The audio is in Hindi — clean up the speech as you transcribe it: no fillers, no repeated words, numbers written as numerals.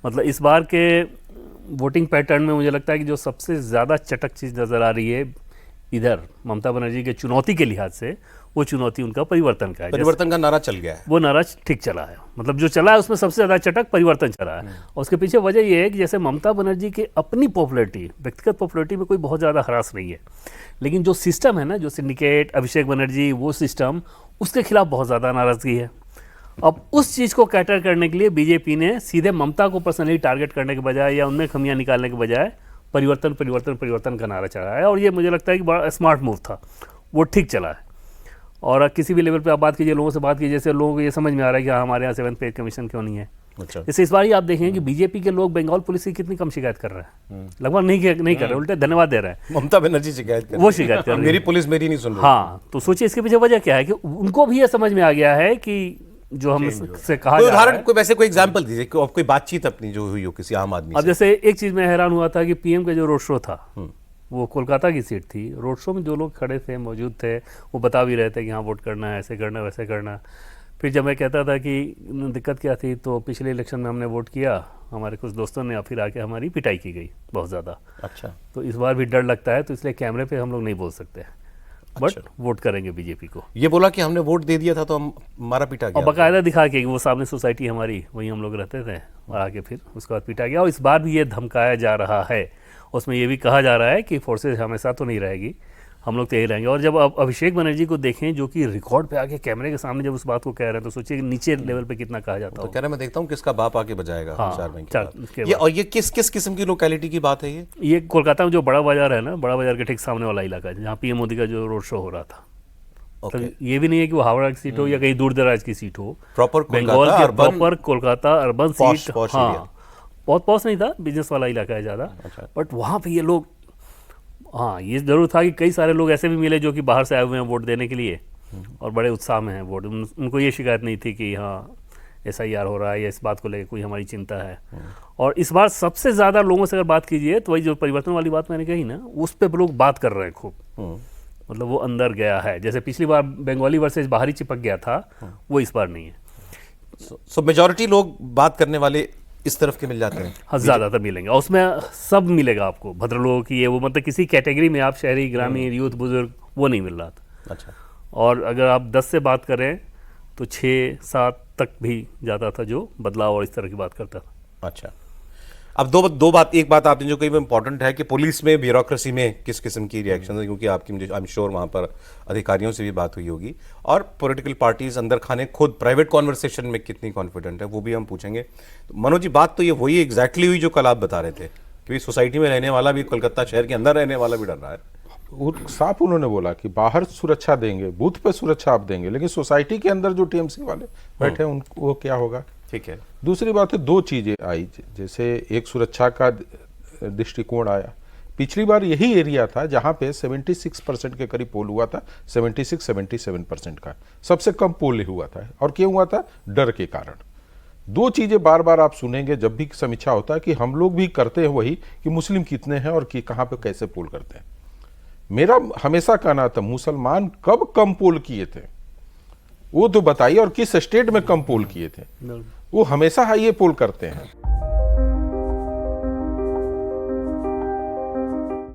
मतलब इस बार के वोटिंग पैटर्न में मुझे लगता है कि जो सबसे ज़्यादा चटक चीज़ नज़र आ रही है इधर ममता बनर्जी के चुनौती के लिहाज से, वो चुनौती उनका परिवर्तन का है। परिवर्तन का नारा चल गया है, वो नारा ठीक चला है, मतलब जो चला है उसमें सबसे ज़्यादा चटक परिवर्तन चला है। और उसके पीछे वजह ये है कि जैसे ममता बनर्जी की अपनी पॉपुलरिटी, व्यक्तिगत पॉपुलरिटी में कोई बहुत ज़्यादा हरास नहीं है, लेकिन जो सिस्टम है ना, जो सिंडिकेट, अभिषेक बनर्जी, वो सिस्टम, उसके खिलाफ बहुत ज़्यादा नाराज़गी है। अब उस चीज़ को कैटर करने के लिए बीजेपी ने सीधे ममता को पर्सनली टारगेट करने के बजाय या उनमें खमियां निकालने के बजाय परिवर्तन परिवर्तन परिवर्तन का नारा चढ़ाया है। और ये मुझे लगता है कि बड़ा स्मार्ट मूव था, वो ठीक चला है। और किसी भी लेवल पे आप बात कीजिए, लोगों से बात कीजिए, जैसे लोगों को ये समझ में आ रहा है कि हाँ, हमारे यहाँ 7th पे कमीशन क्यों नहीं है। अच्छा, जैसे इस बार ही आप देखें कि बीजेपी के लोग बंगाल पुलिस की कितनी कम शिकायत कर रहे हैं, लगभग नहीं कर रहे, उल्टे धन्यवाद दे रहे हैं। ममता बनर्जी शिकायत कर वो शिकायत कर रही है, मेरी पुलिस मेरी नहीं सुन रही। हाँ, तो सोचिए इसके पीछे वजह क्या है कि उनको भी ये समझ में आ गया है कि जो हम से कहा कोई जा रहा उदाहरण, है। कोई वैसे कोई एग्जांपल दीजिए, कोई बातचीत अपनी जो हुई हो किसी आम आदमी अब से। जैसे एक चीज़ में हैरान हुआ था कि पीएम का जो रोड शो था, वो कोलकाता की सीट थी। रोड शो में जो लोग खड़े थे, मौजूद थे, वो बता भी रहे थे कि हाँ वोट करना है, ऐसे करना, वैसे करना। फिर जब मैं कहता था कि दिक्कत क्या थी, तो पिछले इलेक्शन में हमने वोट किया, हमारे कुछ दोस्तों ने, फिर आके हमारी पिटाई की गई बहुत ज़्यादा। अच्छा, तो इस बार भी डर लगता है, तो इसलिए कैमरे पे हम लोग नहीं बोल सकते, बट वोट करेंगे बीजेपी को। ये बोला कि हमने वोट दे दिया था तो हम हमारा पिटा और गया। बाकायदा दिखा के कि वो सामने सोसाइटी हमारी, वहीं हम लोग रहते थे, और आके फिर उसके बाद पिटा गया। और इस बार भी ये धमकाया जा रहा है, उसमें ये भी कहा जा रहा है कि फोर्सेज हमेशा तो नहीं रहेगी, हम लोग तो यही रहेंगे। और जब आप अभिषेक बनर्जी को देखें, जो कि रिकॉर्ड पे आके कैमरे के सामने जब उस बात को कह रहे हैं, तो सोचिए कि नीचे लेवल पे कितना कहा जाता तो हो। कह रहे मैं देखता हूँ किसका बाप आके बजाएगा। हाँ, 4 महीने चार के बाद। और ये किस किस किस्म की लोकेलिटी की बात है ये कोलकाता में जो बड़ा बाजार है ना, बड़ा बाजार के ठीक सामने वाला इलाका है, जहाँ पीएम मोदी का जो रोड शो हो रहा था। Okay. तो ये भी नहीं है कि वो हावड़ा की सीट हो या कहीं दूर दराज की सीट हो, प्रॉपर बंगाल के proper Kolkata urban seat. Posh हाँ, एरिया। बहुत पॉश नहीं था, बिजनेस वाला इलाका है ज़्यादा। अच्छा। बट वहाँ पे ये लोग, हाँ, ये ज़रूर था कि कई सारे लोग ऐसे भी मिले जो कि बाहर से आए हुए हैं वोट देने के लिए, और बड़े उत्साह में हैं वोट। उनको ये शिकायत नहीं थी कि हाँ SIR हो रहा है या इस बात को लेकर कोई हमारी चिंता है। और इस बार सबसे ज़्यादा लोगों से अगर बात कीजिए, तो वही जो परिवर्तन वाली बात मैंने कही ना, उस पर लोग बात कर रहे हैं खूब। मतलब वो अंदर गया है, जैसे पिछली बार बंगाली वर्सेस बाहरी चिपक गया था, वो इस बार नहीं है। सो मेजॉरिटी लोग बात करने वाले इस तरफ के मिल जाते हैं। हाँ, ज़्यादातर मिलेंगे, और उसमें सब मिलेगा आपको, भद्रलोक की, ये वो, मतलब किसी कैटेगरी में आप शहरी, ग्रामीण, यूथ, बुजुर्ग, वो नहीं मिल रहा था। अच्छा, और अगर आप 10 से बात करें तो 6-7 तक भी जाता था जो बदलाव और इस तरह की बात करता था। अच्छा। अब एक बात आपने जो कही वो इम्पोर्टेंट है कि पुलिस में, ब्यूरोक्रेसी में किस किस्म की रिएक्शन है, क्योंकि आपकी, मुझे आई एम श्योर वहाँ पर अधिकारियों से भी बात हुई होगी, और पॉलिटिकल पार्टीज अंदर खाने खुद प्राइवेट कॉन्वर्सेशन में कितनी कॉन्फिडेंट है, वो भी हम पूछेंगे। तो मनोज जी, बात तो ये वही एग्जैक्टली हुई जो कल आप बता रहे थे कि सोसाइटी में रहने वाला भी, कोलकाता शहर के अंदर रहने वाला भी डर रहा है। साफ उन्होंने बोला कि बाहर सुरक्षा देंगे, बूथ पे सुरक्षा आप देंगे, लेकिन सोसाइटी के अंदर जो टीएमसी वाले बैठे हैं उनको वो क्या होगा। ठीक है। दूसरी बात है, 2 चीजें आई, जैसे एक सुरक्षा का दृष्टिकोण आया। पिछली बार यही एरिया था जहां पे 76% के करीब पोल हुआ था, 76-77% का सबसे कम पोल हुआ था। और क्यों हुआ था? डर के कारण। 2 चीजें बार बार आप सुनेंगे जब भी समीक्षा होता है कि हम लोग भी करते हैं वही, कि मुस्लिम कितने हैं और कि कहां पे कैसे पोल करते हैं। मेरा हमेशा कहना था, मुसलमान कब कम पोल किए थे वो तो बताइए, और किस स्टेट में कम पोल किए थे। वो हमेशा हाई पोल करते हैं।